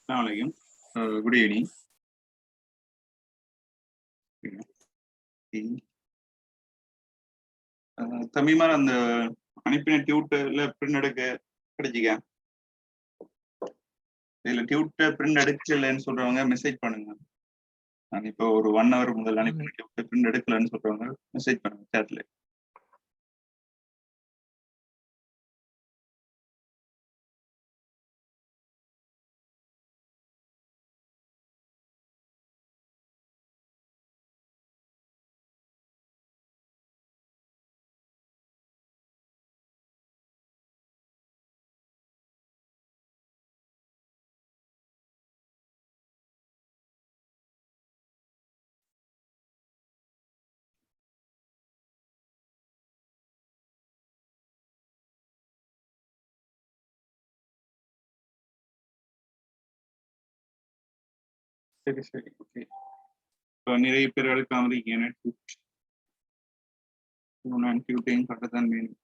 Assalamualaikum. Good evening. தமிமா அந்த அனுப்பின டியூட்டர்ல print எடுக்க கிடைச்சிக்க. இதுல டியூட்டர் பிரிண்ட் எடுக்கலன்னு சொல்றவங்க மெசேஜ் பண்ணுங்க. நான் இப்போ ஒரு 1 hour முதல் அனுப்பின டியூட்டர் பிரிண்ட் எடுக்கலன்னு சொல்றவங்க மெசேஜ் பண்ணுங்க சாட்ல. சரி சரி ஓகே. இப்போ நிறைய பேர் எடுக்காம இருக்கீங்க. நான் டியூட்டையும் கட்டத்தான் வேணும்.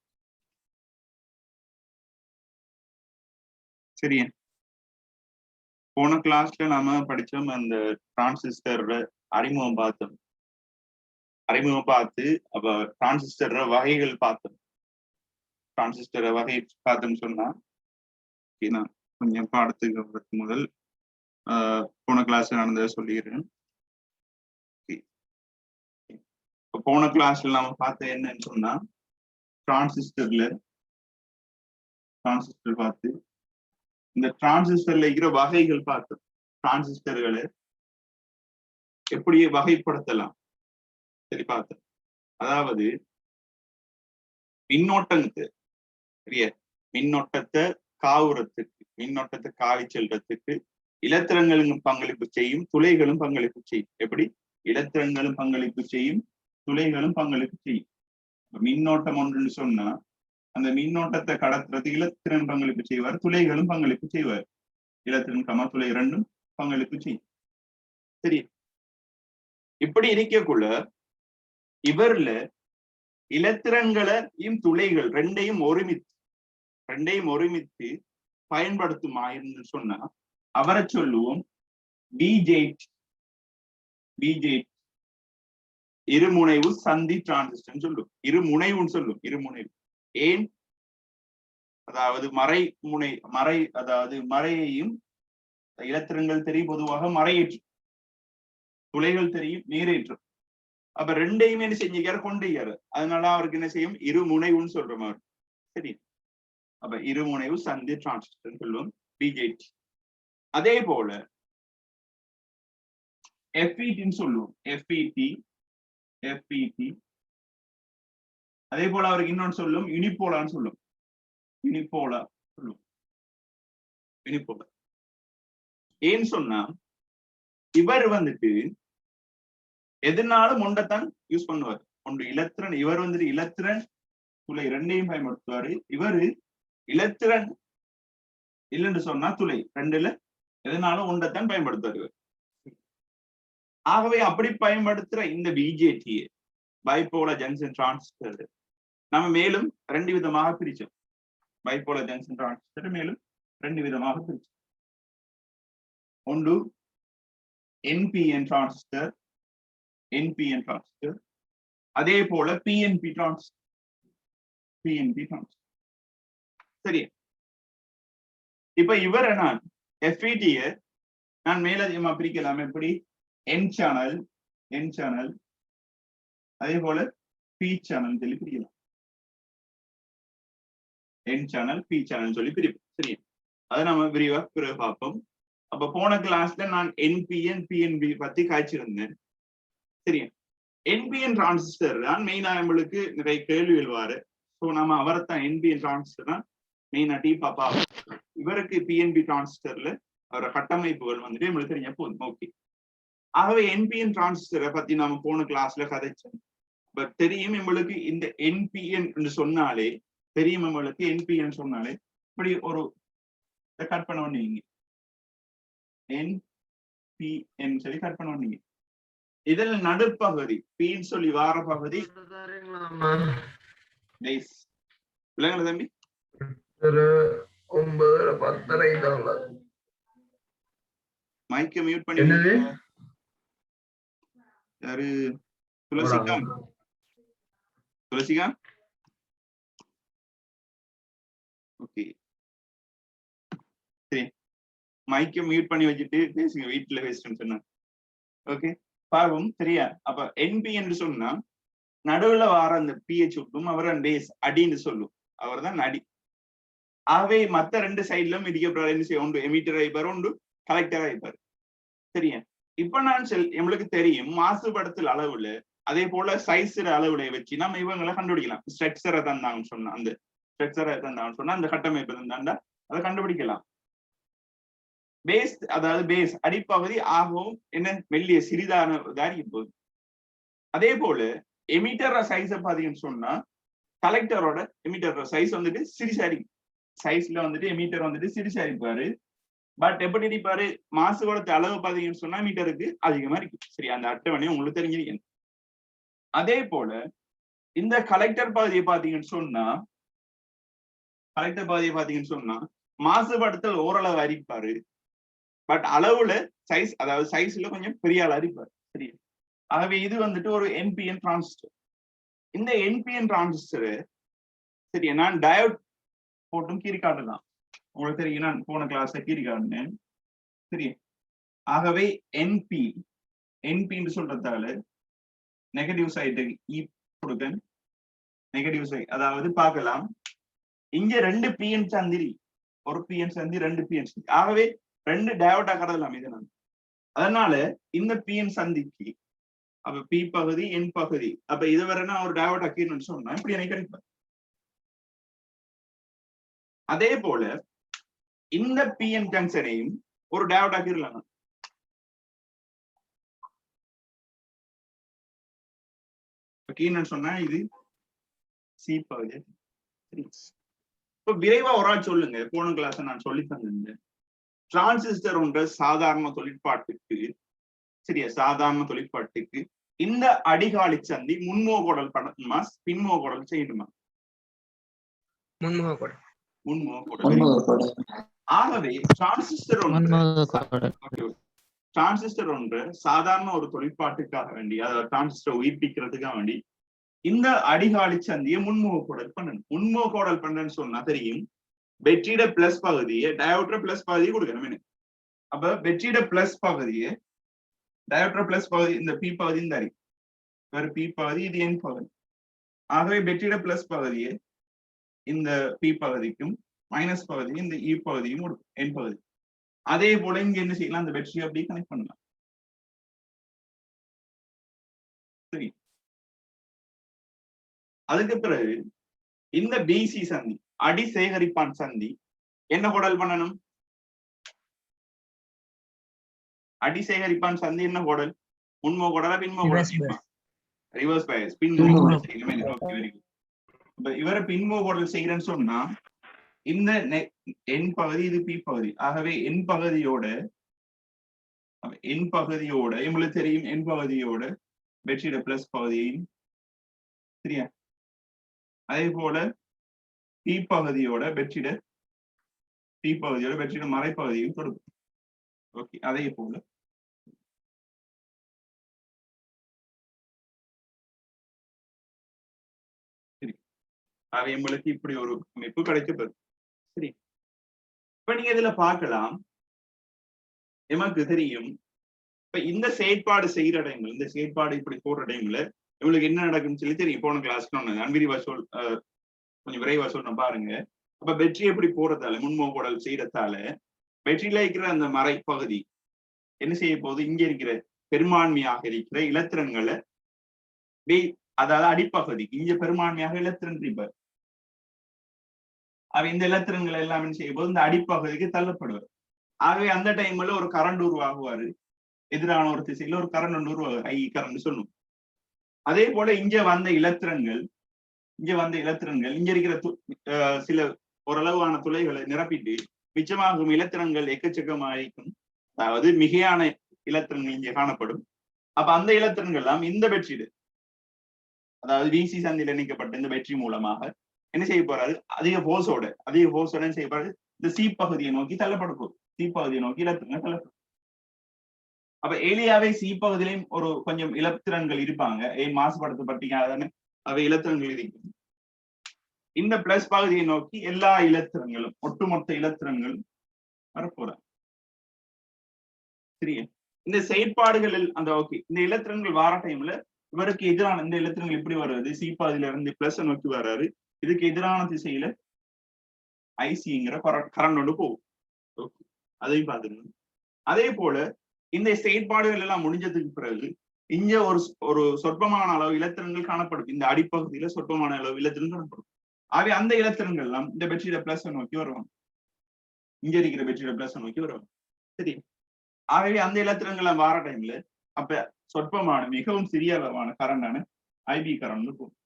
சரியா, போன கிளாஸ்ல நாம படிச்சோம் அந்த டிரான்சிஸ்டர் அறிமுகம் பார்த்தோம். அறிமுகம் பார்த்து அப்ப டிரான்சிஸ்டர் வகைகள் பார்த்தோம். டிரான்சிஸ்டர் வகை பார்த்தோம்னு சொன்னா நான் கொஞ்சம் பாடத்துக்கு முதல் போன கிளாஸ் நடந்ததை சொல்லிடுறேன். போன கிளாஸ்ல நாம பார்த்த என்னன்னு சொன்னா டிரான்சிஸ்டர் பார்த்து இந்த டிரான்சிஸ்டர்ல இருக்கிற வகைகள் பார்த்தோம். டிரான்சிஸ்டர்களை எப்படி வகைப்படுத்தலாம் சரி பார்த்தோம். அதாவது மின்னோட்டத்தை காவுறதுக்கு, மின்னோட்டத்தை காவி செல்றதுக்கு இலத்திரங்களும் பங்களிப்பு செய்யும், துளைகளும் பங்களிப்பு செய்யும். எப்படி இலத்திரங்களும் பங்களிப்பு செய்யும், துளைகளும் பங்களிப்பு செய்யும். மின்னோட்டம் ஒன்றுன்னு சொன்னா அந்த மின்னோட்டத்தை கடத்துறது இலத்திரன் பங்களிப்பு செய்வார், துளைகளும் பங்களிப்பு செய்வார். இலத்திரன் கமா துளை இரண்டும் பங்களிப்பு செய்யும். சரி, இப்படி இருக்கக்குள்ள இவர்ல இலத்திரங்களையும் துளைகள் ரெண்டையும் ஒருமித்து பயன்படுத்துமாயிருந்து சொன்னா அவரை சொல்லுவோம் பிஜேட். இருமுனைவு சந்தி டிரான்சிஸ்டர் சொல்லும். இருமுனைவுன்னு சொல்லும். இருமுனைவு ஏன்? அதாவது மறையையும் இலத்திரங்கள் தெரியும், பொதுவாக மறையேற்றும், துளைகள் தெரியும் நீரேற்றும். அப்ப ரெண்டையும் என்ன செஞ்சுக்காரு, கொண்டுக்காரு. அதனால அவருக்கு என்ன செய்யும், இருமுனைவுன்னு சொல்ற மாதிரி. சரி, அப்ப இருமுனைவு சந்தி டிரான்சிஸ்டர் சொல்லுவோம் பிஜேடி. அதே போல எஃப்இடின்னு சொல்லுவோம். எஃப்இடி அதே போல அவருக்கு இன்னொன்னு சொல்லும் யூனிபோலான்னு சொல்லும். யூனிபோலா ஏன்னு சொன்னா இவர் வந்துட்டு எதுனாலும் ஒன்றைத்தான் யூஸ் பண்ணுவார். ஒன்று இலத்திரன், இவர் வந்துட்டு இலத்திரன் துளை ரெண்டையும் பயன்படுத்துவாரு. இவரு இலத்திரன் இல்லைன்னு சொன்னா துளை ரெண்டுல எதனாலும் ஒன்றைத்தான் பயன்படுத்துவாரு. ஆகவே அப்படி பயன்படுத்துற இந்த பிஜேடியை பைபோலர் ஜங்ஷன் டிரான்சிஸ்டர் நம்ம மேலும் 2 விதமாக பிரிச்சோம். பைபோலர் ஜங்ஷன் டிரான்சிஸ்டர் மேலும் 2 விதமாக பிரிச்சோம். ஒன்று என்பிஎன் டிரான்சிஸ்டர், அதே போல பிஎன்பி டிரான்சிஸ்டர். சரி, இப்ப இவரை நான் எஃப்இடிய நான் மேலதிகமா பிரிக்கலாம். எப்படி? என் சேனல் அதே போல பி சேனல் சொல்லி பிரிக்கலாம். என் சேனல் பி சேனல் சொல்லி பிரிப்போம். சரி, அதை நம்ம விரிவா பிறகு பார்ப்போம். அப்ப போன கிளாஸ்ல நான் என்பிஎன் பிஎன்பி பத்தி காய்ச்சிருந்தேன். சரியா, என்பிஎன் டிரான்சிஸ்டர் தான் மெயினா நம்மளுக்கு நிறைய கேள்விகள் வாரு. ஸோ நம்ம அவரைத்தான் என்பிஎன் டிரான்சிஸ்டர் தான் மெயினா டீப்பா பார்ப்போம். இவருக்கு பிஎன்பி டிரான்சிஸ்டர்ல அவரோட கட்டமைப்புகள் வந்துட்டு நம்மளுக்கு தெரிஞ்ச போதும். ஓகே, ஆகவே என்பிஎன் டிரான்சிஸ்டரை பத்தி நாம போன கிளாஸ்ல கதைச்சோம். பட் தெரியும் நம்மளுக்கு இந்த என்பிஎன் சொன்னாலே தெரியும், நம்மளுக்கு என்பிஎன் சொன்னாலே இப்படி ஒரு கட் பண்ண வந்தீங்க, என்பிஎன் சொல்லி கட் பண்ண வந்தீங்க. இதுல நடுப்பகுதி பின்னு சொல்லி வார பகுதி விலங்குல தம்பி 9:10 தான். மைக்க மியூட் பண்ணி என்னது யாரு துளசிகா துளசிகா ஓகே சரி மைக்க மியூட் பண்ணி வச்சுட்டு பேசுங்க வீட்டுல பேசுறேன்னு சொன்னா ஓகே பாவம் சரியா அப்ப என்பி என்று சொன்னா நடுவுல வார அந்த பிஹெச் விட்டும் அவர் பேஸ் அடின்னு சொல்லும் அவர் தான் அடி ஆகவே மத்த ரெண்டு சைட்லும் மிதிக்கப்படுற என்ன செய்ய உண்டு எமிட்டர் ஆயிப்பாரு உண்டு கலெக்டர் ஆயிப்பாரு சரியா இப்ப நான் நம்மளுக்கு தெரியும் மாசுபடுத்தல் அளவுல அதே போல சைஸ் அளவுல வச்சு நம்ம இவங்களை கண்டுபிடிக்கலாம் ஸ்ட்ரக்சரை தந்தாங்கன்னு சொன்னா அந்த ஸ்ட்ரக்சரை தந்தாங்கன்னு சொன்னா அந்த கட்டமைப்பு தந்தாண்டா அதை கண்டுபிடிக்கலாம் பேஸ் அதாவது பேஸ் அடிப்பகுதி ஆகவும் என்ன மெல்லிய சிறிதான தாரி போகுது அதே போல எமிட்டர் சைஸை பாத்தீங்கன்னு சொன்னா கலெக்டரோட எமிட்டர் சைஸ் வந்துட்டு சிறிசாரி சைஸ்ல வந்துட்டு எமிட்டர் வந்துட்டு சிறிசாரிப்பாரு பட் எப்படி அடிப்பாரு மாசுபடுத்த அளவு பாத்தீங்கன்னு சொன்னா மீட்டருக்கு அதிகமா இருக்கு சரி அந்த அட்டவணை உங்களுக்கு தெரிஞ்சிருக்கேன் அதே போல இந்த கலெக்டர் பகுதியை பாத்தீங்கன்னு சொன்னா மாசுபடுத்தல் ஓரளவு அரிப்பாரு பட் அளவுல சைஸ் அதாவது சைஸ்ல கொஞ்சம் பெரிய ஆள் அரிப்பாரு சரி ஆகவே இது வந்துட்டு ஒரு என்பிஎன் டிரான்சிஸ்டர் இந்த என்பிஎன் டிரான்சிஸ்டர் சரி நான் டயோட் போட்டும் கீறி காட்டலாம் உங்களுக்கு தெரியும் நான் போன கிளாஸ்ல கீறி காட்டினேன் சரி ஆகவே என்பின்னு சொல்றதால நெகட்டிவ் சைடு கொடுக்க நெகட்டிவ் சைடு அதாவது பார்க்கலாம் இங்க ரெண்டு பிஎன் சந்தி ஒரு பிஎன் சந்தி ரெண்டு பிஎன் சந்தி ஆகவே ரெண்டு டயோட் ஆகிறதுலாம் இது நான் அதனால இந்த பிஎன் சந்திக்கு அப்ப பி பகுதி என் பகுதி அப்ப இதுவரை நான் ஒரு டயோட் ஆக்கின்னு சொன்னா இப்படி எனக்கு கிடைப்பேன் அதே போல இந்த பிஎன் ஜங்ஷனையும் ஒரு டயோட் ஆக்கிடலாம் சொன்னா இது சி பகுதி இப்ப விரைவா ஒரு ஆள் சொல்லுங்க போன கிளாஸ் நான் சொல்லி தந்திருந்தேன் டிரான்சிஸ்டர் ஒன்ற சாதாரண தொழிற்பாட்டுக்கு சரியா சாதாரண தொழிற்பாட்டுக்கு இந்த அடிகாலி சந்தி முன்மோகோடல் பண்ணணுமா பின்மோகோடல் செய்யணுமா முன்மோகோடல் ஆகவே டிரான்சிஸ்டர் ஒன்று சாதாரண ஒரு தொழிற்பாட்டுக்காக வேண்டி அதாவது டிரான்சிஸ்டர் உயிர்ப்பிக்கிறதுக்காக வேண்டி இந்த அடிகாலி சந்தியை முன்முகக்கோடல் பண்ணணும் முன்முகக்கோடல் பண்ணன்னு சொன்னா தெரியும் வெற்றிட பிளஸ் பகுதியை டயோட்ர பிளஸ் பகுதியை கொடுக்கணும் அப்ப வெற்றிட பிளஸ் பகுதியை டயோட்ர பிளஸ் பகுதி இந்த பி பகுதி இந்த வேற பி பகுதி இது என் பகுதி ஆகவே வெற்றிட பிளஸ் பகுதியை இந்த பி பகுதிக்கும் மைனஸ் பகுதி இந்த இ பகுதியும் கொடுக்கும் என் பகுதி அதே போல இங்க என்ன செய்யலாம் அந்த வெற்றியை அப்படியே கனெக்ட் பண்ணலாம் சரி அதுக்கு பிறகு இந்த பிசி சந்தி அடி சேகரிப்பான் சந்தி என்ன கோடல் பண்ணணும் அடி சேகரிப்பான் சந்தி என்ன கோடல் முன்மோ கோடலா பின்மோ கோடல் ரிவர்ஸ் பயஸ் பின்மோ இவரை பின்மோ கோடல் செய்யறேன்னு சொன்னா இந்த என் பகுதி இது பி பகுதி ஆகவே என் பகுதியோட உங்களுக்கு தெரியும் என் பகுதியோட வெற்றிட பிளஸ் பகுதியையும் சரியா அதே போல பி பகுதியோட வெற்றிட மறைப்பகுதியும் கொடுக்கும் ஓகே அதே போல சரி அவை உங்களுக்கு இப்படி ஒரு அமைப்பு கிடைக்கப்படும் சரி இப்ப நீங்க இதுல பார்க்கலாம் எமக்கு தெரியும் இப்ப இந்த செயற்பாடு செய்யற இடங்கள் இந்த செயற்பாடு இப்படி போடுற டைம்ல இவங்களுக்கு என்ன நடக்குன்னு சொல்லி தெரியும் போன கிளாஸ்க்கு ஒண்ணு விரிவா கொஞ்சம் விரைவா சொல்றேன் பாருங்க அப்ப வெற்றி எப்படி போறதால முன்மோகோடல் செய்யறதால வெற்றியில இருக்கிற அந்த மறைப்பகுதி என்ன செய்ய போகுது இங்க இருக்கிற பெரும்பான்மையாக இருக்கிற இலத்திரன்களை அதாவது அடிப்பகுதி இங்க பெரும்பான்மையாக இலத்திரன் இருப்பார் அவ இந்த இலத்திரன்களை எல்லாம் என்ன செய்ய போது இந்த அடிப்பகுதிக்கு தள்ளப்படுவார் ஆகவே அந்த டைம்ல ஒரு கரண்ட் உருவாகுவாரு எதிரான ஒரு திசையில ஒரு கரண்ட் ஒன்று உருவாகுது ஐ கரண்ட் சொல்லும் அதே போல இங்க வந்த இலத்திரன்கள் இங்க இருக்கிற சில ஓரளவான துளைகளை நிரப்பிட்டு மிச்சமாகும் இலத்திரன்கள் எக்கச்சக்கமாயிருக்கும் அதாவது மிகையான இலத்திரன்கள் இங்கே காணப்படும் அப்ப அந்த இலத்திரன்கள் எல்லாம் இந்த பெட்ஷீட் அதாவது விசி சந்தியில் இணைக்கப்பட்ட இந்த வெற்றி மூலமாக என்ன செய்ய போறாரு அதிக போர்ஸோட என்ன செய்ய போறாரு இந்த சி பகுதியை நோக்கி தள்ளப்பட போகுது சி பகுதியை நோக்கி இலத்திரங்கள் தள்ளப்படும் அப்ப ஏலியாவே சி பகுதியிலையும் ஒரு கொஞ்சம் இலத்திரன்கள் இருப்பாங்க. ஏன் மாசுபடுத்தப்பட்டீங்க அவை இலத்திரன்கள் இருக்கும். இந்த பிளஸ் பகுதியை நோக்கி எல்லா இலத்திரன்களும் ஒட்டுமொத்த இலத்திரன்களும் வரப்போற சரியா. இந்த செயற்பாடுகளில் அந்த ஓகே இந்த இலத்திரன்கள் வார டைம்ல இவருக்கு எதிரான இந்த இலத்திரங்கள் எப்படி வருது, சி பகுதியில இருந்து பிளஸ் நோக்கி வர்றாரு. இதுக்கு எதிரான திசையில ஐசிங்கிற கரண்ட் ஒன்று போகும். அதையும் பார்த்துக்கணும். அதே போல இந்த செயற்பாடுகள் எல்லாம் முடிஞ்சதுக்கு பிறகு இங்க ஒரு சொற்பமான அளவு இலத்திரன்கள் காணப்படும். இந்த அடிப்பகுதியில சொற்பமான அளவு இலத்திரன் காணப்படும். ஆகவே அந்த இலத்திரன்கள் எல்லாம் இந்த பெட்ஷீட பிளஸ் நோக்கி வருவாங்க. இங்க இருக்கிற பெட்ஷீட பிளஸ் நோக்கி வருவாங்க. சரி. ஆகவே அந்த இலத்திரங்கள் வார டைம்ல அப்ப சொற்பமான மிகவும் சிறிய அளவான கரண்டான ஐபி கரண்ட் போகும்.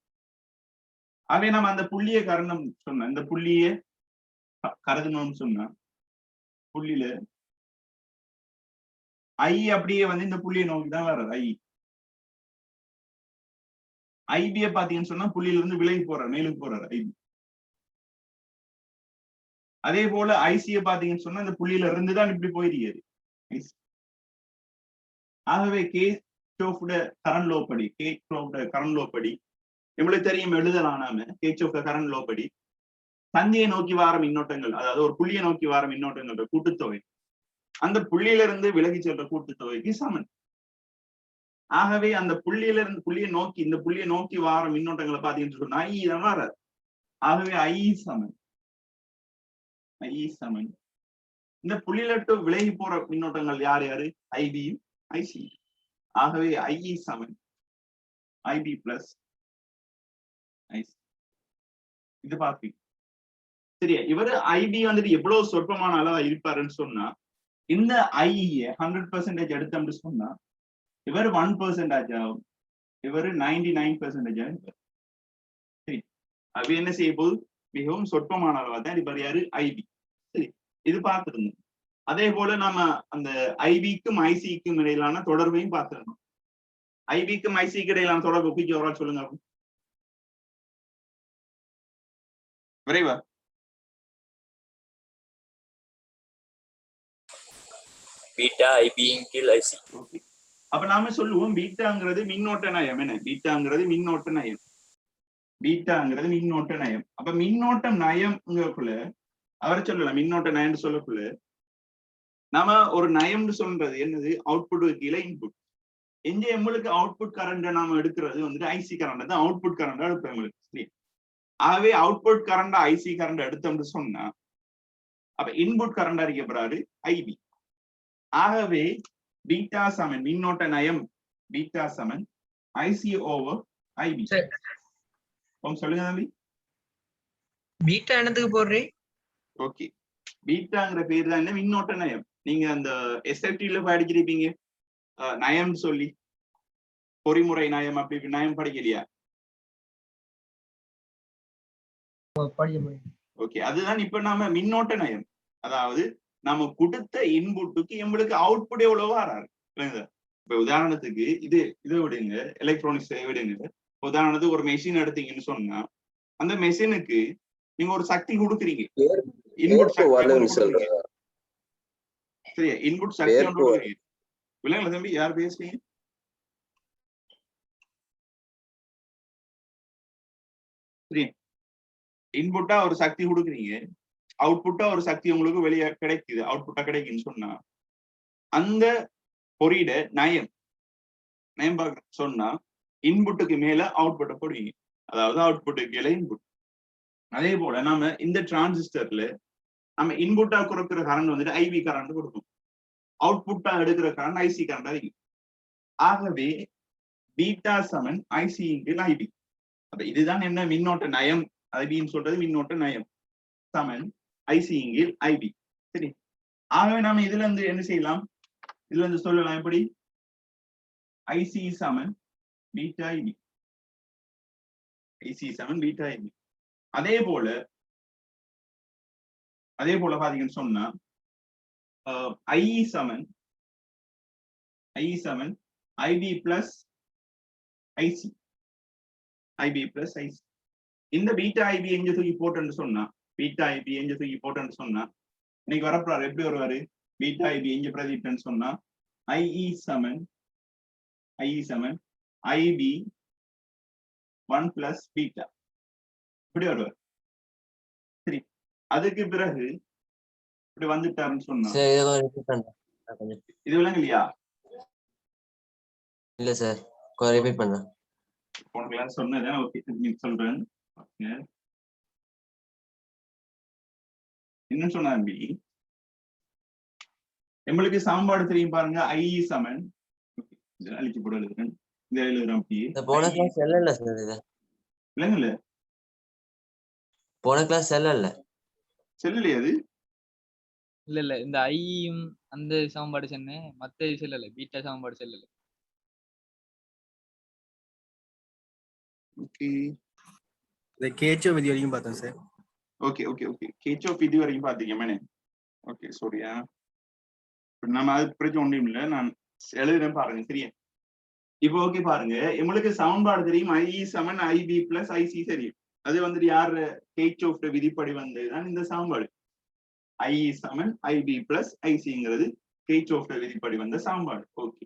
ஆகவே நம்ம அந்த புள்ளிய கரணம் சொன்ன இந்த புள்ளிய கருதணும்னு சொன்னா புள்ளியில ஐ அப்படியே வந்து இந்த புள்ளியை நோக்கிதான் வர்றது. ஐபிய பாத்தீங்கன்னு சொன்னா புள்ளியில இருந்து விலகி போறாரு, மேலுக்கு போறாரு ஐபி. அதே போல ஐசிய பாத்தீங்கன்னு சொன்னா இந்த புள்ளியில இருந்துதான் இப்படி போயிருக்காரு. ஆகவே கேச்சோஃப்ட கரண்ட் லோ படி கரண்ட் லோ படி நம்மளுக்கு தெரியும் எழுதலாம். நாம கேச்சோஃப்ட கரண்ட் லோ படி சந்தியை நோக்கி வார மின்னோட்டங்கள், அதாவது ஒரு புள்ளியை நோக்கி வார மின்னோட்டங்களோட கூட்டுத்தொகை அந்த புள்ளியில இருந்து விலகி செல்ற கூட்டுத்தொகைக்கு சமன். ஆகவே அந்த புள்ளியில இருந்து புள்ளியை நோக்கி வார மின்னோட்டங்களை பாத்தீங்கன்னு சொன்னா ஐ தான் வராது. ஆகவே ஐ சமன் இந்த புள்ளியிலட்டு விலகி போற மின்னோட்டங்கள் யாரு ஐபியும் ஐசி. ஆகவே ஐ சமன் ஐபி பிளஸ் ஐசி. இது பாப்பீங்க சரியா. இவரு ஐபி வந்துட்டு எவ்வளவு சொற்பமான அளவா இருப்பாருன்னு சொன்னா இந்த ஐய 100% எடுத்தோம்னு சொன்னா இவர் 1% ஆகும், இவர் 99% ஆகும். சரி. அது என்ன செய்ய போது மிகவும் சொற்பமான அளவா தான் இருப்பார் யாரு ஐபி. சரி, இது பார்த்துருந்தோம். அதே போல நாம அந்த ஐபிக்கும் ஐசிக்கும் இடையிலான தொடர்பையும் பார்த்துருந்தோம். ஐபிக்கும் ஐசிக்கு இடையிலான தொடர்பு குறிச்சு ஒரு சொல்லுங்க விரைவா. பீட்டா ஐபியின் கீழ் ஐசி. ஓகே, அப்ப நாம சொல்லுவோம் பீட்டாங்கிறது மின்னோட்ட நயம். என்ன பீட்டாங்கிறது மின்னோட்ட நயம். பீட்டாங்கிறது மின்னோட்ட நயம். அப்ப மின்னோட்ட நயம்ங்கிறக்குள்ள அவரை சொல்லலாம் மின்னோட்ட நயம்னு சொல்லக்குள்ள நாம ஒரு நயம்னு சொல்றது என்னது அவுட்புட் கீழே இன்புட். எங்க எங்களுக்கு அவுட்புட் கரண்ட் நாம எடுக்கிறது வந்துட்டு ஐசி கரண்ட் தான் அவுட்புட் கரண்டா எடுப்போம் எங்களுக்கு. சரி, ஆகவே அவுட்புட் கரண்ட் ஐசி கரண்ட் எடுத்தோம்னு சொன்னா அப்ப இன்புட் கரண்ட் அறியப்படுறாரு ஐபி. ஆகவே பீட்டா சமன் மின்னோட்ட நயம் பீட்டா சமன் ஐசி ஓவர் ஐபி. சொல்லுங்க தம்பி. பீட்டா என்னதுக்கு போடுறீங்க? ஓகே, பீட்டாங்கிற பேர் தான் என்ன மின்னோட்ட நயம். நீங்க அந்த எஸ்எஃப்டில படிச்சிருப்பீங்க நயம் சொல்லி, பொறிமுறை நயம் அப்படி நயம் படிக்கலையா? ஓகே, அதுதான் இப்ப நாம மின்னோட்ட நயம். அதாவது நாம கொடுத்த இன்புட்டுக்கு எங்களுக்கு அவுட்புட் எவ்வளவு வராரு. இப்ப உதாரணத்துக்கு இதை விடுங்க, எலக்ட்ரானிக்ஸ் விடுங்க. உதாரணத்துக்கு ஒரு மெஷின் எடுத்தீங்கன்னு சொன்னா அந்த மெஷினுக்கு நீங்க ஒரு சக்தி கொடுக்குறீங்க, இன்புட் சக்தி. சரியா, இன்புட் சக்தி கொடுக்குறீங்க. விலங்குல தம்பி யார் பேசுறீங்க? சரி, இன்புட்டா ஒரு சக்தி கொடுக்குறீங்க, அவுட்புட்டா ஒரு சக்தி உங்களுக்கு வெளியே கிடைக்குது, அவுட்புட்டா கிடைக்குன்னு சொன்னா அந்த பொறியிட நயம் பார்க்க சொன்னா இன்புட்டுக்கு மேல அவுட்புட்டை போடுவீங்க, அதாவது அவுட்புட்டுக்கு கீழே இன்புட். அதே போல நாம இந்த டிரான்சிஸ்டர்ல நம்ம இன்புட்டா கொடுக்குற கரண்ட் வந்துட்டு ஐவி கரண்ட் கொடுக்கும், அவுட்புட்டா எடுக்கிற கரண்ட் ஐசி கரண்ட் அதிகம். ஆகவே பீட்டா சமன் ஐசி ஐபி. அப்ப இதுதான் என்ன மின்னோட்ட நயம். ஐபின்னு சொல்றது மின்னோட்ட நயம் சமன் ஐசி ஐபி. சரி, ஆகவே நாம இதுல இருந்து என்ன செய்யலாம், இதுல இருந்து சொல்லலாம் எப்படி ஐசி சமன் பீட்டா ஐபி. ஐசி சமன் பீட்டா ஐபி. அதே போல பாத்தீங்கன்னு சொன்னா ஐ சமன் IB plus IC. IB plus IC. இந்த பீட்டா ஐபி எங்க தூக்கி போட்டேன்னு சொன்னா இன்னைக்கு வரப்போறாரு எப்படி வருவாரு? பீட்டா ஐபி எங்க பிரதிட்டேன்னு சொன்னா IE சமன் IB 1 plus பீட்டா இப்படி வருவார். சரி, அதுக்கு பிறகு இப்படி வந்துட்டாருன்னு சொன்னா சார் இதை கொஞ்சம் ரிப்பீட் பண்ணுறேன் கொஞ்சம். இது விளங்க இல்லையா? இல்லை சார் கொஞ்சம் ரிப்பீட் பண்ணுறேன். போன கிளாஸ் சொன்னதான். ஓகே, சொல்றேன். என்ன சொன்னா தம்பி, நம்மளுக்கு சமன்பாடு தெரியும் பாருங்க. IE சமன் அழிச்சு போட எழுதுறேன். இந்த எழுதுறேன் அப்படியே. போன கிளாஸ் செல்லல சார் இது. இல்லைங்கல்ல, போன கிளாஸ் செல்லல. செல்லலையா அது? இல்ல இந்த ஐயும் அந்த சமன்பாடு சொன்னேன், மத்த செல்லல. பீட்டா சமன்பாடு செல்லல. ஓகே, இந்த கேச்சோ விதி வரைக்கும் பார்த்தேன் சார். ஓகே ஓகே ஓகே கேச்ஆஃப் இது வரைக்கும் பாத்தீங்க மேனே. ஓகே, சரியா? நம்ம அது பிரச்சனை ஒன்றும் இல்லை, நான் எழுதுறேன் பாருங்க. சரியா? இப்போ ஓகே பாருங்க, நம்மளுக்கு சமன்பாடு தெரியும். IE சமன் IB பிளஸ் IC தெரியும். அது வந்துட்டு யாரு கேச்ஆஃப் விதிப்படி வந்ததுதான் இந்த சமன்பாடு. IE சமன் IB பிளஸ் ICங்கிறது கேச்ஆஃப் விதிப்படி வந்த சமன்பாடு. ஓகே,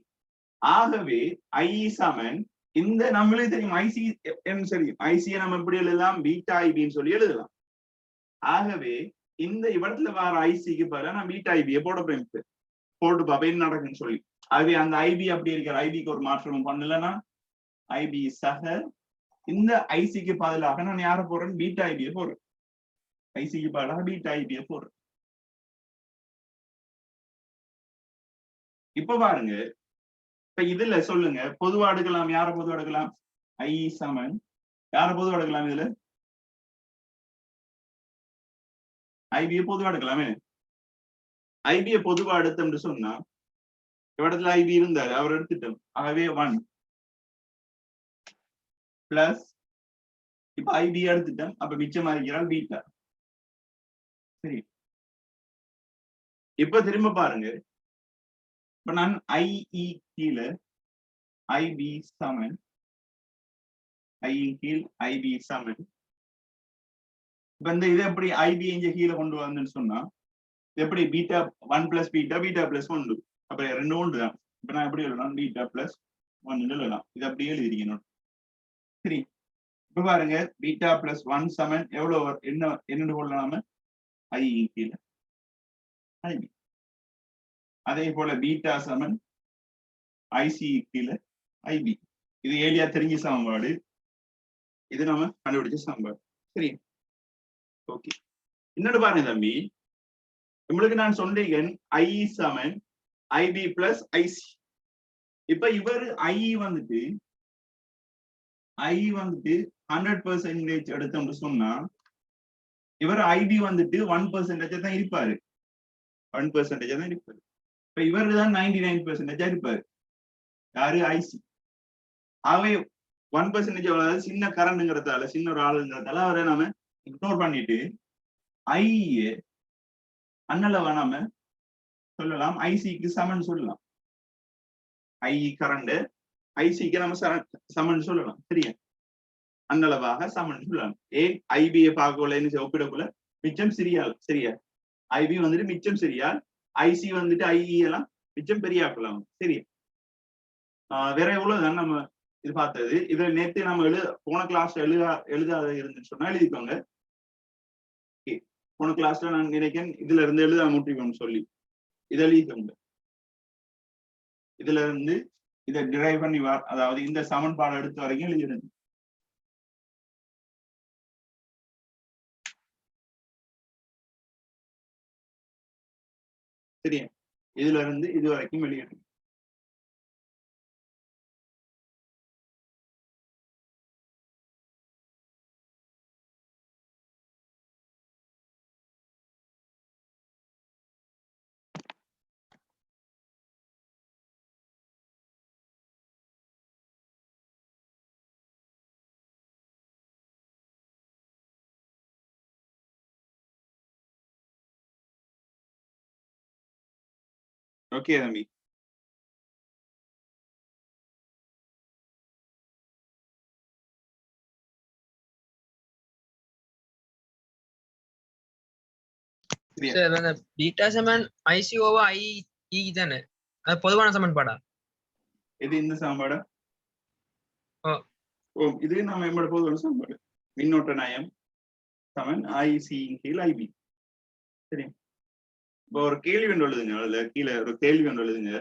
ஆகவே IE சமன் இந்த நம்மளுக்கு தெரியும் IC என்ன தெரியும். IC நம்ம எப்படி எழுதலாம்? பீட்டா IBன்னு சொல்லி எழுதலாம். ஆகவே இந்த இடத்துல வர ICக்கு பதிலா நான் பீட்டா IB போட போட்டு பாப்பேன் என்ன நடக்குன்னு சொல்லி. ஆகவே அந்த IB அப்படி இருக்கிற IBக்கு ஒரு மாற்றமும் பண்ணலன்னா IB சக இந்த ICக்கு பதிலாக நான் யாரை போடுறேன்? பீட்டா IB போடுறேன். ICக்கு பதிலாக பீட்டா IB போடுறேன். இப்ப பாருங்க, இப்ப இதுல சொல்லுங்க, பொதுவா எடுக்கலாம். யாரை பொதுவா எடுக்கலாம்? IE சமன் யாரை பொதுவா எடுக்கலாம்? இதுல IB பொதுவா எடுக்கலாமே. IB பொதுவா எடுத்தோம்னு சொன்னா இடத்துல IB இருந்தாரு, அவர் எடுத்துட்டோம். ஆகவே 1 பிளஸ் இப்ப IB எடுத்துட்டோம். அப்ப மிச்சமா இருக்கிறால் பீட்டா. சரி, இப்ப திரும்ப பாருங்க. இப்ப நான் IE கீழே IB சமன் IE கீழ் IB சமன். இப்ப இந்த இது எப்படி IB இங்க கீழே கொண்டு வந்துன்னு சொன்னா எப்படி? Beta 1 plus beta plus 1. அப்ப ரெண்டு ஒன்று தான். இப்ப நான் எப்படி எழுதலாம்? பீட்டா பிளஸ் 1 எழுதலாம். இது அப்படியே எழுதிருக்கீங்க. சரி, இப்ப பாருங்க, பீட்டா பிளஸ் 1 சமன் எவ்வளவு என்ன கொள்ளலாம? IE கீழே IB. அதே போல பீட்டா சமன் IC கீழே IB. இது ஏலியா தெரிஞ்ச சமன்பாடு. இது நாம கண்டுபிடிச்ச சமன்பாடு. சரி, ஓகே. இன்னொரு பாருங்க தம்பி, உங்களுக்கு நான் சொன்னேன் IE சமன் IB பிளஸ் IC. இப்ப இவர் IE வந்துட்டு 100% எடுத்தோம்னு சொன்னா இவர் IB வந்துட்டு 1% தான் இருப்பாரு. 1% தான் இருப்பாரு. இப்ப இவரு தான் 99% இருப்பாரு. யாரு? IC. ஆகவே 1% எவ்வளவு? சின்ன கரண்ட்ங்கிறதால, சின்ன ஒரு ஆளுங்கிறதால அவரை நாம இக்னோர் பண்ணிட்டு IE அண்ணளவா நாம சொல்லலாம் ICக்கு சமன் சொல்லலாம். IE கரண்ட் ICக்கு நம்ம சமன் சொல்லலாம். சரியா? அண்ணளவாக சமன் சொல்லலாம். ஏன்? IB பார்க்கல ஒப்பிடக்குள்ள மிச்சம் சிறியால். சரியா? IB வந்துட்டு மிச்சம் சிறியால், IC வந்துட்டு IE எல்லாம் மிச்சம் பெரியாக்கலாம். சரியா? வேற எவ்வளவுதான் நம்ம இது பார்த்தது. இதுல நேற்று நம்ம போன கிளாஸ் எழுதாத இருந்துன்னு சொன்னா எழுதிக்கோங்க. போன கிளாஸ்ல நான் நினைக்கிறேன் இதுல இருந்து எழுத முட்டிக்கணும்னு சொல்லி இதை எழுதிக்கோங்க. இதுல இருந்து இதை டிரைவ் பண்ணி அதாவது இந்த சமன்பாடு எடுத்த வரைக்கும் எழுதிடுங்க. சரியா? இதுல இருந்து இது வரைக்கும் வெளியிடுங்க. ஓகே தம்பி, சார் அந்த பீட்டா சமன் IC ஓவர் IE தானே அது பொதுவான சமன்பாடா? இது இந்த சமன்பாடு. ஓ. ஓ, இது நம்ம நம்மளோட பொதுவான சமன்பாடு. மின்னோட்ட நயம் சமன் ஐசி கீழ் ஐபி. சரி, இப்போ ஒரு கேள்வி ஒன்று எழுதுங்க. அதுல கீழே ஒரு கேள்வி ஒன்று எழுதுங்க.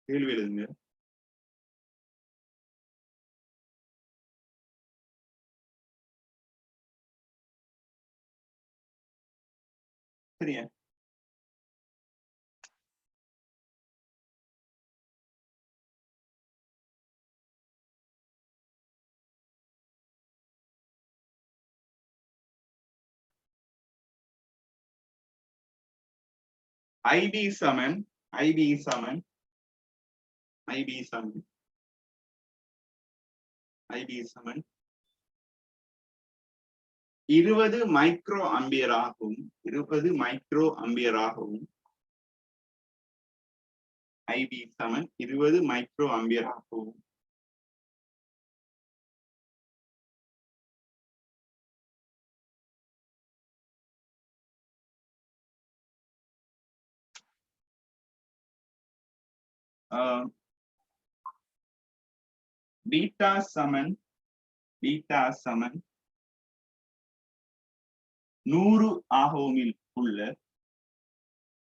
கேள்வி எழுதுங்க. சரியா? ஐபி சமன் ஐபி சமன் 20 மைக்ரோ அம்பியர் ஆகும். 20 மைக்ரோ அம்பியர் ஆகும். ஐபி சமன் 20 மைக்ரோ அம்பியர் ஆகும். பீட்டா சமன் 100 ஆகவும் உள்ள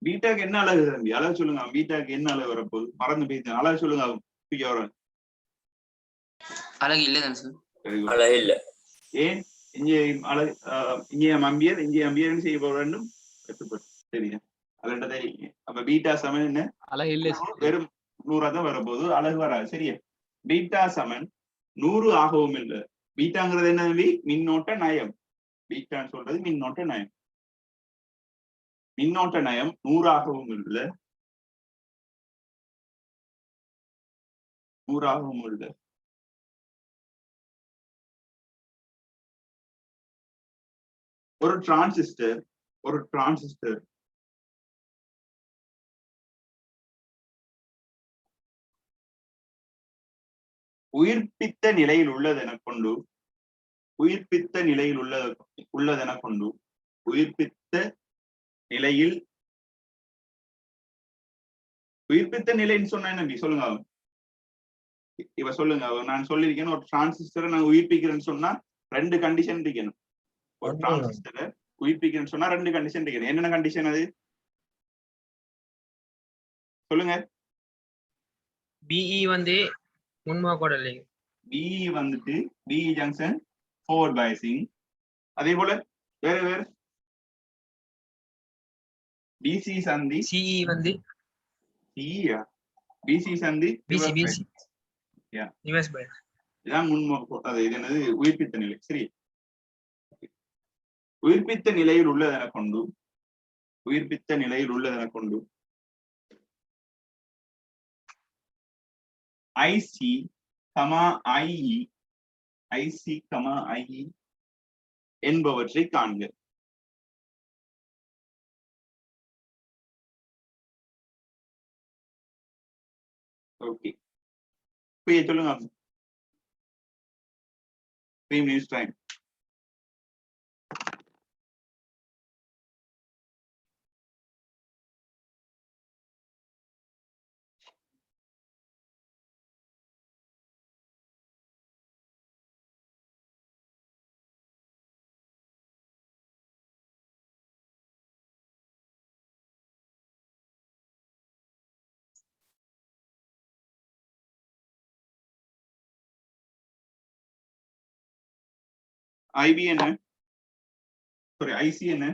பீட்டாக்கு என்ன அளவு தம்பி? அளவு சொல்லுங்க. பீட்டாக்கு என்ன அளவு வரப்போகுது? மறந்து போயிட்டேன். அளவு சொல்லுங்க. அழகு இல்ல சார். அழகு இல்ல. ஏன் இங்கே அழகு இங்கே அம்பியர் இங்கே அம்பியர்னு செய்ய போக வேண்டும். சரியா? அலண்டதை அப்ப பீட்டா சமன் என்ன? அழகு இல்ல. வெறும் 100 தான் வரப்போகுது. அழகு வராது. சரியா? பீட்டா சமன் 100 ஆகவும் இல்லை. பீட்டாங்கிறது என்ன? மின்னோட்ட நயம். பீட்டான்னு சொல்றது மின்னோட்ட நயம். மின்னோட்ட நயம் 100 ஆகவும் இல்லை. 100 ஆகவும் இல்லை. ஒரு டிரான்சிஸ்டர் உயிர்ப்பித்த நிலையில் உள்ளதென கொண்டு உயிர்ப்பித்த நிலையில் நிலைன்னு சொன்ன என்ன சொல்லுங்க. இவ சொல்லுங்க. நான் சொல்லியிருக்கேன் ஒரு டிரான்சிஸ்டரை நான் உயிர்ப்பிக்கிறேன்னு சொன்னா 2 கண்டிஷன் இருக்கணும். ஒரு டிரான்சிஸ்டரை உயிர்ப்பிக்கிறேன்னு சொன்னா 2 கண்டிஷன் இருக்கணும். என்னென்ன கண்டிஷன் அது சொல்லுங்க. பிஇ வந்து முன்முகக்கோடு இல்லைங்க. பிஇ வந்துட்டு பிஇ ஜங்ஷன் forward biasing. அதே போல வேற பிசி சந்தி சிஇ வந்து சிஇயா பிசி சந்தி பிசி ரிவர்ஸ் பயாஸ். இதான் அது இது என்னது? உயிர்ப்பித்த நிலை. சரி, உயிர்ப்பித்த நிலையில் உள்ளதென கொண்டு ஐசி ஐஇ என்பவற்றை காண்க. ஓகே, சொல்லுங்க. 3 minutes டைம். ஐபி என்ன? சாரி, ஐசி என்ன?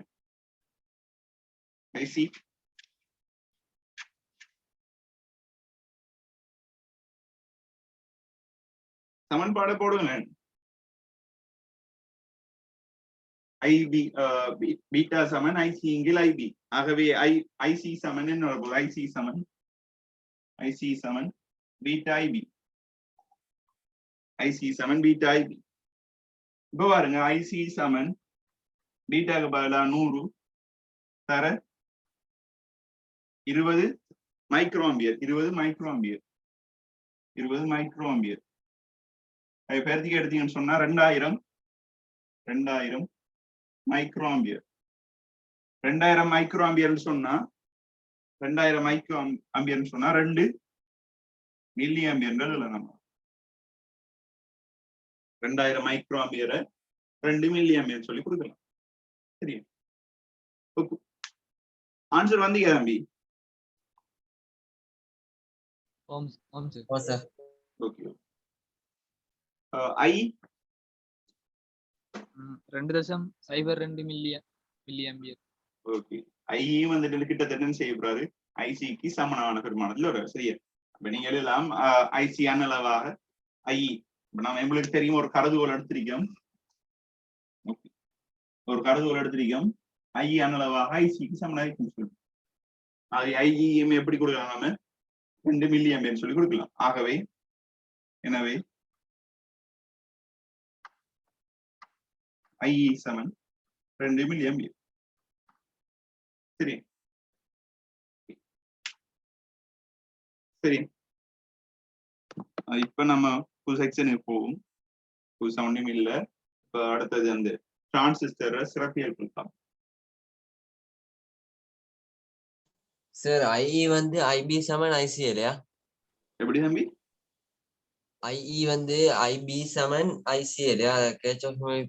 ஐசி சமன்பாடு போடுங்க. ஐபி பீட்டா சமன் ஐசி இங்கில் ஐபி. ஆகவே ஐசி சமன் என்ன வரப்போகுது? ஐசி சமன் பீட்டா ஐபி. ஐசி சமன் பீட்டா ஐபி. இப்போ பாருங்க, ஐசி சமன் பீட்டாக்கு பதிலா 100 தர 20 மைக்ரோ ஆம்பியர். அது பேர்த்திக்கு எடுத்தீங்கன்னு சொன்னா 2000 மைக்ரோ ஆம்பியர். 2000 மைக்ரோ ஆம்பியர்னு சொன்னா 2000 மைக்ரோ ஆம்பியர்னு சொன்னா 2 மில்லி ஆம்பியர்கள் இல்லை நம்ம 2000 மைக்ரோ ஆம்பியரை 2 மில்லி ஆம்பியர் சொல்லி கொடுக்கலாம். சரியா? ஆன்சர் வந்து தம்பி? ஓம்ஸ் ஓம்ஸ் ஓ சார். ஓகே. ஐ 2.02 மில்லி ஆம்பியர். ஓகே. ஐயும் வந்துட்டு கிட்டத்தட்ட என்ன செய்யப்படுறாரு? ஐசிக்கு சமனான பெருமானத்துல ஒரு சரியா? அப்ப நீங்க எழுதலாம் ஐசி அன்னளவாக ஐ. இப்ப நம்ம எங்களுக்கு தெரியும் ஒரு கருதுகோள் எடுத்திருக்கோம். ஒரு கருதுகோள் எடுத்திருக்கோம். ஐ அன்னளவாக ஐசிக்கு சமனாக சொல்லி அது ஐஇஎம் எப்படி கொடுக்கலாம்? நம்ம 2 மில்லி ஆம்பியர் சொல்லி கொடுக்கலாம். ஆகவே எனவே ஐஇ சமன் 2 மில்லி ஆம்பியர். சரி சரி. இப்ப நம்ம புது செக்ஷனுக்கு போவோம். புதுசா ஒண்ணும் இல்ல. இப்ப அடுத்தது அந்த டிரான்சிஸ்டர் சிறப்பியல் கொடுக்கலாம். சார் ஐஇ வந்து ஐபி சமன் ஐசி இல்லையா? எப்படி தம்பி? ஐஇ வந்து ஐபி சமன் ஐசி இல்லையா? கேட்ச்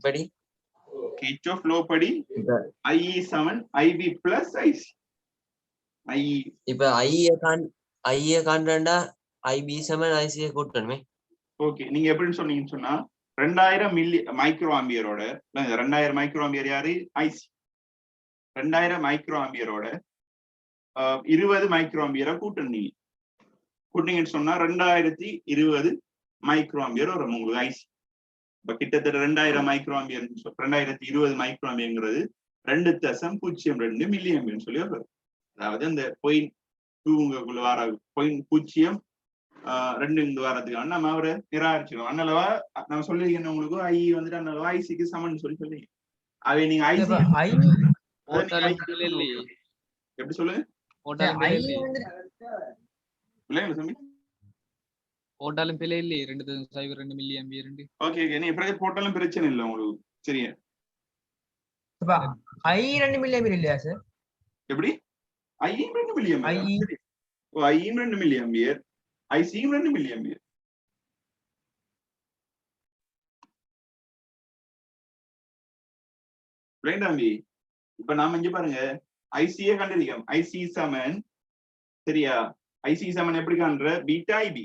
படி கிர்ச்சோஃப் லோ படி ஐஇ சமன் ஐபி பிளஸ் ஐசி. ஐஇ இப்ப ஐஏ காண்றா ஐபி சமன் ஐசியை கூட்டணுமே. ஓகே. நீங்க எப்படின்னு சொன்னீங்கன்னு சொன்னா 2000 மில்லி மைக்ரோ ஆம்பியரோட 2000 மைக்ரோ ஆம்பியர் யாரு? ஐசி. 2000 மைக்ரோ ஆம்பியரோட 20 மைக்ரோ ஆம்பியரை கூட்டணீங்க. கூட்டிங்கன்னு சொன்னா 2020 மைக்ரோ ஆம்பியர் வரும் உங்களுக்கு ஐசி. இப்ப கிட்டத்தட்ட 2000 மைக்ரோ ஆம்பியர் 2020 மைக்ரோ ஆம்பியர்ங்கிறது 2.02 மில்லி ஆம்பியர் சொல்லி வரும். அதாவது அந்த 0.2 வார 0.02 வாரத்துக்கான நம்ம அவரை நிராகரிச்சிடும். அண்ணளவா நம்ம சொல்லிருக்கேன் உங்களுக்கு ஐ வந்துட்டு அண்ணளவா ஐசிக்கு சமன் சொல்லி அதை நீங்க ஐசி எப்படி சொல்லுங்க? போட்டாலும் பிழை இல்லையே 2.02 மில்லி ஆம்பியர். Okay okay. நீ பிறகு போட்டாலும் பிரச்சனை இல்லை உங்களுக்கு. சரியா? ஐ 2 மில்லி ஆம்பியர் இல்லையா சார்? எப்படி? ஐயும் 2 மில்லி ஆம்பியர். ஐயும் 2 மில்லி ஆம்பியர். ஐசியும் 2 milli ampere. தம்பி இப்ப நாம இங்க பாருங்க ஐசியே கண்டிருக்கோம். ஐசி சமன் சரியா? ஐசி சமன் எப்படி காண்ற? Beta IB.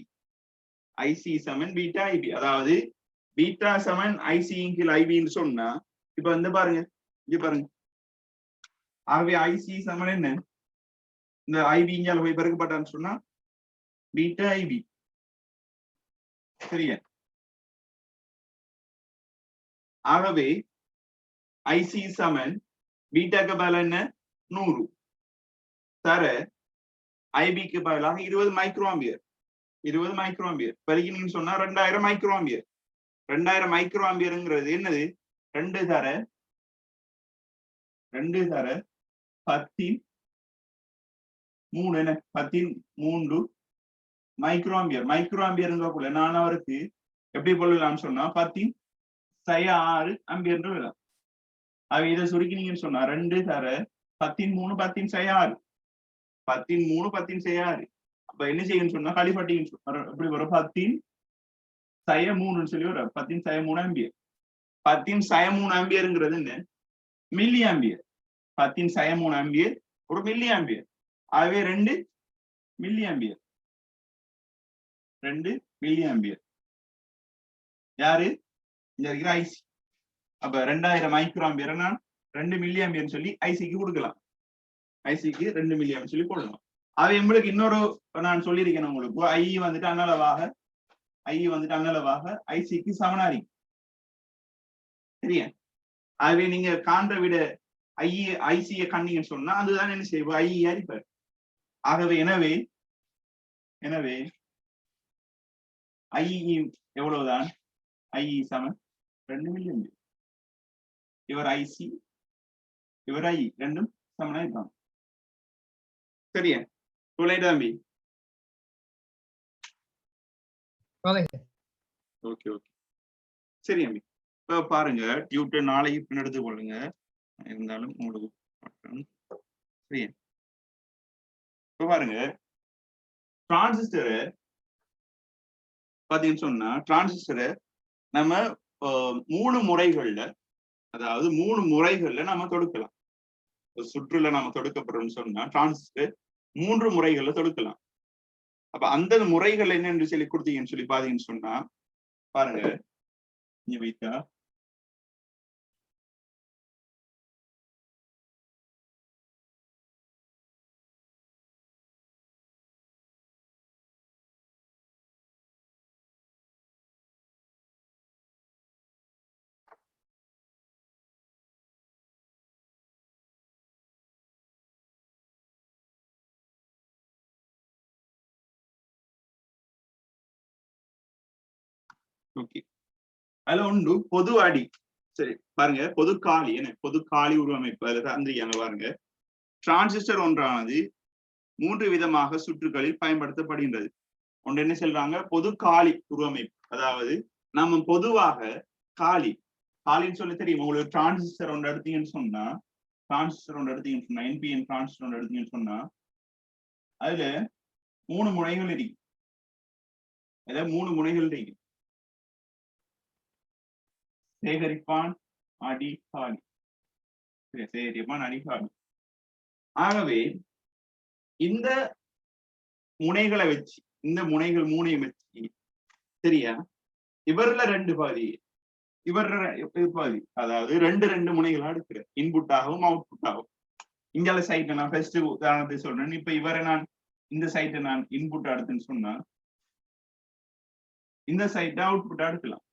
ஐசி சமன் பீட்டா ஐபி. அதாவது பீட்டா சமன் ஐசி கீழ் ஐபின்னு சொன்னா இப்ப வந்து பாருங்க இங்க பாருங்க. ஆகவே ஐசி சமன் என்ன? இந்த ஐபி இங்க போய் பெருக்கப்பட்டான்னு சொன்னா பீட்டா ஐபி. சரியா? ஆகவே ஐசி சமன் பீட்டாக்கு பதிலாக என்ன? 100 தர ஐபிக்கு பதிலாக 20 மைக்ரோ ஆம்பியர். 20 மைக்ரோ ஆம்பியர் பெருகினு சொன்னா 2000 மைக்ரோ ஆம்பியர். 2000 மைக்ரோ ஆம்பியர்ங்கிறது என்னது? 2 தர 10 3 என்ன? 13 மைக்ரோ ஆம்பியர். மைக்ரோ ஆம்பியருங்கக்குள்ள நான் அவருக்கு எப்படி கொள்ளலாம்னு சொன்னா 10⁻6 ஆம்பியர் விடலாம். அவ இதை சுருக்கினீங்கன்னு சொன்னா 2 தர 13 10⁻6 13 10⁻6. அப்ப என்ன செய்யணும்னு சொன்னா கழிப்பட்டீங்கன்னு எப்படி வரும்? 10⁻3 சொல்லி வரும். 10⁻3 ஆம்பியர். 10⁻3 ஆம்பியருங்கிறது என்ன? Milli ampere. 10⁻3 ஆம்பியர் ஒரு மில்லி ஆம்பியர். ஆகவே 2 மில்லி ஆம்பியர். 2 மில்லி ஆம்பியர் யாரு? இந்த இருக்கிற ஐசி. அப்ப 2000 மைக்ரோ ஆம்பியர் நான் 2 மில்லி ஆம்பியர் சொல்லி ஐசிக்கு கொடுக்கலாம். ஐசிக்கு 2 மில்லி ஆம்பியர் சொல்லி போடலாம். அது உங்களுக்கு இன்னொரு நான் சொல்லியிருக்கேன் உங்களுக்கு ஐ வந்துட்டு அன்னளவாக ஐசிக்கு சமனாரி. சரியா? ஆகவே நீங்க காண்ற விட ஐசிய கண்ணீங்கன்னு சொன்னா அதுதான் என்ன செய்வோம்? ஐ அரிப்பார். ஆகவே எனவே ஐ எவ்வளவுதான்? ஐ சமன் 2 மில்லி ஆம்பியர். இவர் ஐசி இவர் ஐ ரெண்டும் சமனா இருப்பாங்க. சரியா? தம்பி ஓகே ஓகே. சரி அம்பி. இப்ப பாருங்க டியூட்டர் நாளைக்கு பின் எடுத்து கொள்ளுங்க இருந்தாலும் உங்களுக்கு. சரியா? இப்ப பாருங்க டிரான்சிஸ்டரை பாத்தீங்கன்னு சொன்னா டிரான்சிஸ்டரை நம்ம 3 முறைகள்ல, அதாவது 3 முறைகள்ல நம்ம தொடுக்கலாம். சுற்றுல நாம தொடுக்கப்படுறோம்னு சொன்னா டிரான்சிஸ்டர் 3 முறைகள்ல தொடுக்கலாம். அப்ப அந்த முறைகள் என்னன்னு சொல்லி கொடுத்தீங்கன்னு சொல்லி பாத்தீங்கன்னு சொன்னா பாருங்க, இங்க வைத்தா ஓகே, அதுல ஒன்று பொது அடி. சரி பாருங்க, பொது காலி என்ன பொது காலி உருவமைப்பு அதுல தந்திரிக்காங்க பாருங்க. டிரான்சிஸ்டர் ஒன்றானது 3 விதமாக சுற்றுகளில் பயன்படுத்தப்படுகின்றது. ஒன்று என்ன சொல்றாங்க, பொது காலி உருவமைப்பு. அதாவது நம்ம பொதுவாக காலின்னு சொல்லி தெரியும் உங்களுக்கு. டிரான்சிஸ்டர் ஒன்று எடுத்தீங்கன்னு சொன்னா NPN டிரான்சிஸ்டர் ஒன்று எடுத்தீங்கன்னு சொன்னா அதுல 3 முனைகள் இருக்கு. அதுல 3 முனைகள் இருக்கு. சேகரிப்பான், அடி, காலி. சேகரிப்பான், அடி, காலி. ஆகவே இந்த முனைகளை வச்சு, இந்த முனைகள் 3ஐயும் வச்சு சரியா, இவர்ல 2 பாதி, பாதி, அதாவது 2 முனைகளா எடுக்கிற இன்புட் ஆகவும் அவுட்புட் ஆகும். இங்கால சைட்டை நான் ஃபர்ஸ்ட் உதாரணத்தை சொல்றேன். இப்ப இவரை நான் இந்த சைட்டை நான் இன்புட் எடுத்துன்னு சொன்னா இந்த சைட்டை அவுட்புட் எடுக்கலாம்.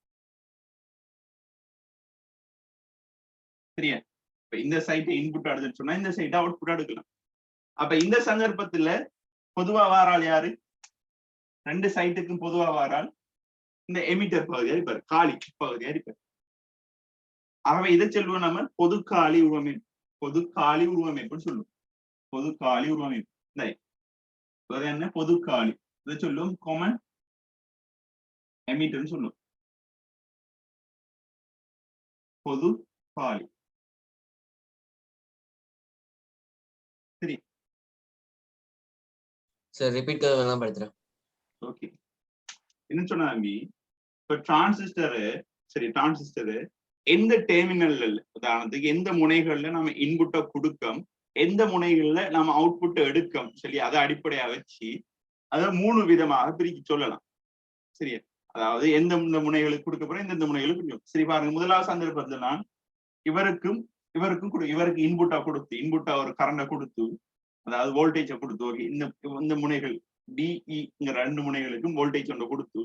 சரியா, இப்ப இந்த சைட்டை இன்புட் எடுத்துன்னு சொன்னா இந்த சைட்டை அவுட்புட் எடுக்கலாம். அப்ப இந்த சந்தர்ப்பத்துல பொதுவா வாரால் யாரு? 2 சைட்டுக்கும் பொதுவா வாரால் இந்த எமிட்டர் பகுதியா இருப்பாரு, காலி பகுதியா இருப்பாரு. ஆகவே இதை சொல்லுவோம் நம்ம பொது காலி உருவமைப்பு. பொது காலி உருவமைப்புன்னு சொல்லுவோம். பொது காலி உருவமைப்பு என்ன, பொது காலி. இதை சொல்லுவோம் காமன் எமிட்டர்னு சொல்லுவோம். பொது காலி. சரி சார் ரிப்பீட் கரெல்லாம் படுத்துறேன். ஓகே, என்ன சொன்னாங்க, இப்ப டிரான்சிஸ்டரு எந்த டெர்மினல்ல, உதாரணத்துக்கு எந்த முனைகள்ல நம்ம இன்புட்டை கொடுக்கம், எந்த முனைகள்ல நம்ம அவுட்புட்டை எடுக்கம் சொல்லி அதை அடிப்படையா வச்சு அதை 3 விதமாக பிரிக்க சொல்லலாம். சரியா, அதாவது எந்த முனைகளுக்கு கொடுக்க போறோம், எந்தெந்த முனைகளுக்கு கொடுக்கும். சரி பாருங்க, முதலாவது சந்தர்ப்பத்துல நான் இவருக்கு இன்புட்டா ஒரு கரண்டை கொடுத்து, அதாவது வோல்டேஜை கொடுத்து, இந்த முனைகள் டிஇங்கிற 2 முனைகளுக்கும் வோல்டேஜ் ஒன்று கொடுத்து,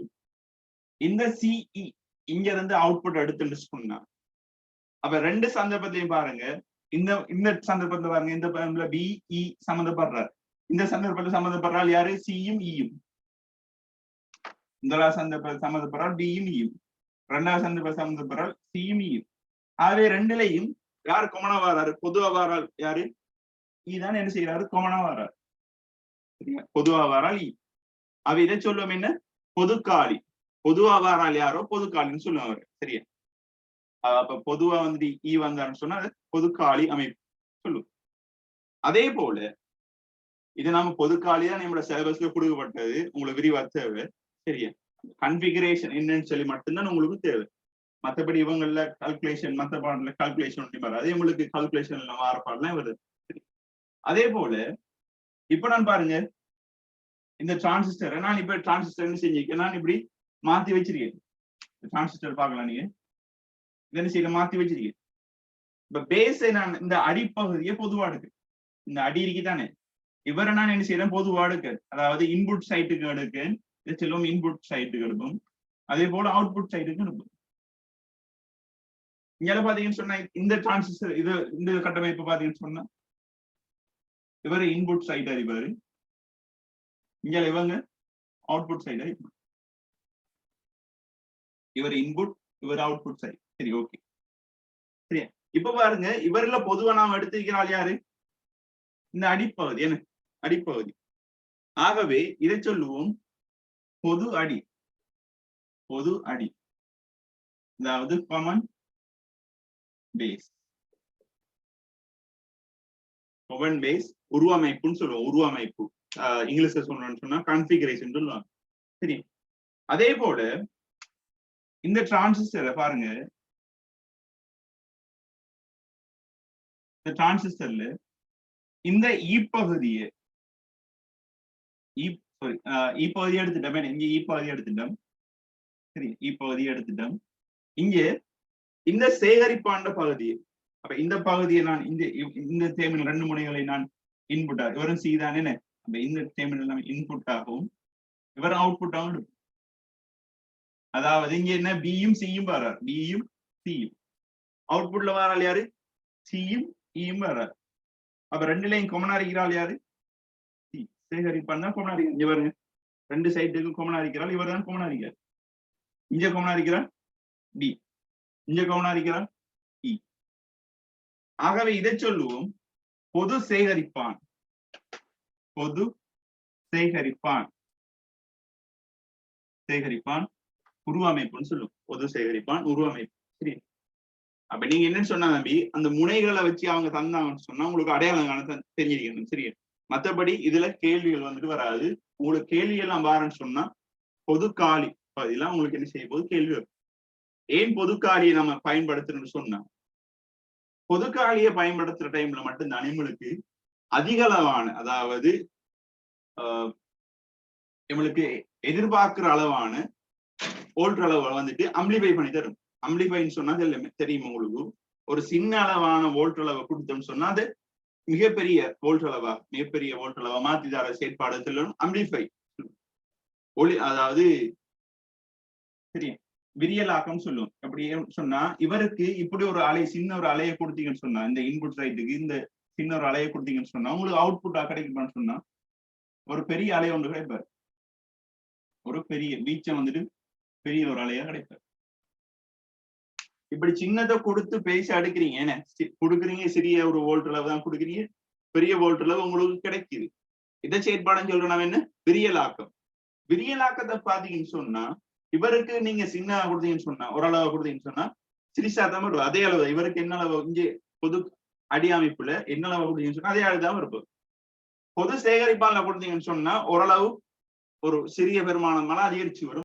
இந்த சிஇ இங்க இருந்து அவுட்புட் எடுத்துட்டு சொன்னா, அப்ப 2 சந்தர்ப்பத்தையும் பாருங்க. இந்த சந்தர்ப்பத்துல பாருங்க, இந்த படம்ல பிஇ சம்மந்தப்படுறாரு, இந்த சந்தர்ப்பத்தில் சம்மந்தப்படுறாள் யாரு? சியும் இயும். முதலாவது சந்தர்ப்பத்தில் சம்மந்தப்படுறாள் பியும் இயும், 2வது சந்தர்ப்பத்தில் சம்மந்தப்படுறாள் சியும் இயும். ஆகவே 2லையும் யார் கொமனா வாராரு? பொதுவா வாரால் யாரு? இதான் என்ன செய்யறாரு? கொமனா வாரார். பொதுவா வாரால் இ. அவ இதை சொல்லுவோம் என்ன, பொதுக்காலி. பொதுவா வாரால் யாரோ பொதுக்காலின்னு சொல்லுவாங்க. சரியா, அப்ப பொதுவா வந்து இ வந்தாருன்னு சொன்னா பொதுக்காலி அமைப்பு சொல்லுவோம். அதே போல இது நாம பொதுக்காலியா நம்மளோட சிலபஸ்ல கொடுக்கப்பட்டது, உங்களுக்கு விரிவா தேவை. சரியா, கன்ஃபிகரேஷன் என்னன்னு சொல்லி மட்டும்தான் உங்களுக்கு தேவை. மற்றபடி இவங்கள கால்குலேஷன், மற்ற பாடல கால்குலேஷன் அதே உங்களுக்கு கால்குலேஷன்ல மாற பாடலாம் வருது. அதே போல இப்ப நான் பாருங்க, இந்த டிரான்சிஸ்டரை நான் இப்ப டிரான்சிஸ்டர் செஞ்சிருக்கேன், நான் இப்படி மாத்தி வச்சிருக்கேன். டிரான்சிஸ்டர் பார்க்கலாம், நீங்க என்ன செய்ய மாத்தி வச்சிருக்கேன். இப்ப பேஸை நான் இந்த அடிப்பகுதியை பொதுவா எடுக்கு, இந்த அடி இருக்குதானே, இவரை நான் என்ன செய்யறேன் பொதுவா எடுக்க, அதாவது இன்புட் சைட்டுக்கு எடுக்க, இதை செல்லும் இன்புட் சைட்டுக்கு எடுப்போம். அதே போல அவுட்புட் சைட்டுக்கு எடுப்போம். இங்க பாத்தீங்கன்னு சொன்னா இந்த டிரான்சிஸ்டர் இந்த கட்டமைப்பு பாத்தீங்கன்னு சொன்னா இவரு இன்புட் சைட் அறிவாரு, இங்க இவங்க அவுட்புட் சைட் அறிவாரு. இவர் இன்புட், இவர் அவுட்புட் சைட். சரி, ஓகே. சரியா, இப்ப பாருங்க, இவர்ல பொதுவா நாம எடுத்திருக்கிறாள் யாரு? இந்த அடிப்பகுதி. என்ன அடிப்பகுதி? ஆகவே இதை சொல்லுவோம் பொது அடி. பொது அடி, அதாவது காமன் பேஸ். காமன் பேஸ் உருவமைப்புன்னு சொல்லுவோம். உருவமைப்பு இங்கிலீஷ்ல சொல்லணும்னு சொன்னா கான்ஃபிகரேஷன் சொல்லுவாங்க. சரி, அதே போல இந்த டிரான்சிஸ்டரை பாருங்க, இந்த டிரான்சிஸ்டர்ல இந்த ஈப்பகுதியை ஈப்பகுதியை எடுத்துட்டோம். இங்க ஈப்பகுதியை எடுத்துட்டோம். சரி, ஈப்பகுதியை எடுத்துட்டோம். இங்க இந்த சேகரிப்பாண்ட பகுதி, அப்ப இந்த பகுதியை நான் இந்த டேர்மினல் 2 முனைகளை நான் இன்புட்டா, இவரும் சி தானே, அப்ப இந்த டேர்மினல் நம்ம இன்புட் ஆகும், இவரும் அவுட்புட் ஆகும். அதாவது இங்க என்ன பியும் சியும் வரார், பியும் சியும் அவுட்புட்ல வரால் யாரு, சியும் ஈயும் வரார். அப்ப 2லையும் கொமனா இருக்கிறாள் யாரு, சி. சேகரிப்பான் தான் கொமனா இருக்கிறார். இங்க பாருங்க, 2 சைட்டுக்கு கொமனா இருக்கிறாள், இவர் தான் கொமனா இருக்கிறார். இங்க கொமனா இருக்கிறார் டி, இங்க கொமனா இருக்கிறார் இ. ஆகவே இதை சொல்லுவோம் பொது சேகரிப்பான். பொது சேகரிப்பான், சேகரிப்பான் உருவமைப்புன்னு சொல்லுவோம். பொது சேகரிப்பான் உருவமைப்பு. சரி, அப்ப நீங்க என்னன்னு சொன்னா தம்பி, அந்த முனைகளை வச்சு அவங்க தந்தாங்கன்னு சொன்னா உங்களுக்கு அடையாளம் காண தெரிஞ்சிருக்கணும். சரி, மற்றபடி இதுல கேள்விகள் வந்துட்டு வராது. உங்களுக்கு கேள்வி எல்லாம் வாரன்னு சொன்னா பொதுக்காலி பகுதியெல்லாம் உங்களுக்கு என்ன செய்ய போது கேள்வி வரும். ஏன் பொதுக்காலியை நம்ம பயன்படுத்தணும்னு சொன்னா, பொதுக்காலியை பயன்படுத்துற டைம்ல மட்டும்தான் நம்மளுக்கு அதிக அளவான, அதாவது நம்மளுக்கு எதிர்பார்க்கிற அளவான வோல்ட் அளவை வந்துட்டு அம்பிளிஃபை பண்ணி தரும். அம்பிளிஃபைன்னு சொன்னா தெரியுமா உங்களுக்கு, ஒரு சின்ன அளவான வோல்ட் அளவை கொடுத்தோம்னு சொன்னா அது மிகப்பெரிய வோல்ட் அளவா, மிகப்பெரிய வோல்ட் அளவா மாத்தி தர செயற்பாடு சொல்லணும் அம்பிளிஃபை. ஒளி, அதாவது சரி, விரியலாக்கம் சொல்லுவோம். அப்படி சொன்னா இவருக்கு இப்படி ஒரு அலை, சின்ன ஒரு அலையை கொடுத்தீங்கன்னு சொன்னா, இந்த இன்புட் சைட்டுக்கு இந்த சின்ன ஒரு அலையை கொடுத்தீங்கன்னு சொன்னா உங்களுக்கு அவுட்புட்டா கிடைக்குமான்னு சொன்னா ஒரு பெரிய அலை ஒன்று கிடைப்பாரு. ஒரு பெரிய வீச்சம் வந்துட்டு பெரிய ஒரு அலையா கிடைப்பாரு. இப்படி சின்னதை கொடுத்து பேசி அடுக்கிறீங்க, என்ன கொடுக்குறீங்க, சிறிய ஒரு வோல்ட் அளவு தான் கொடுக்குறீங்க, பெரிய வோல்ட் அளவு உங்களுக்கு கிடைக்குது. இதை செயற்பாடுன்னு சொல்றோம் என்ன, விரியலாக்கம். விரியலாக்கத்தை பாத்தீங்கன்னு சொன்னா இவருக்கு நீங்க சின்ன கொடுத்தீங்கன்னு சொன்னா, ஒரு அளவு கொடுத்தீங்கன்னு சொன்னா சிரிசா தான் வரும். அதே அளவு இவருக்கு என்ன அளவு, இங்கே பொது அடி அமைப்புல என்ன அளவு கொடுத்தீங்கன்னு சொன்னா அதே அளவுதான் இருக்கும். பொது சேகரிப்பால கொடுத்தீங்கன்னு சொன்னா ஓரளவு ஒரு சிறிய பெருமானமால அதிகரிச்சு வரும்.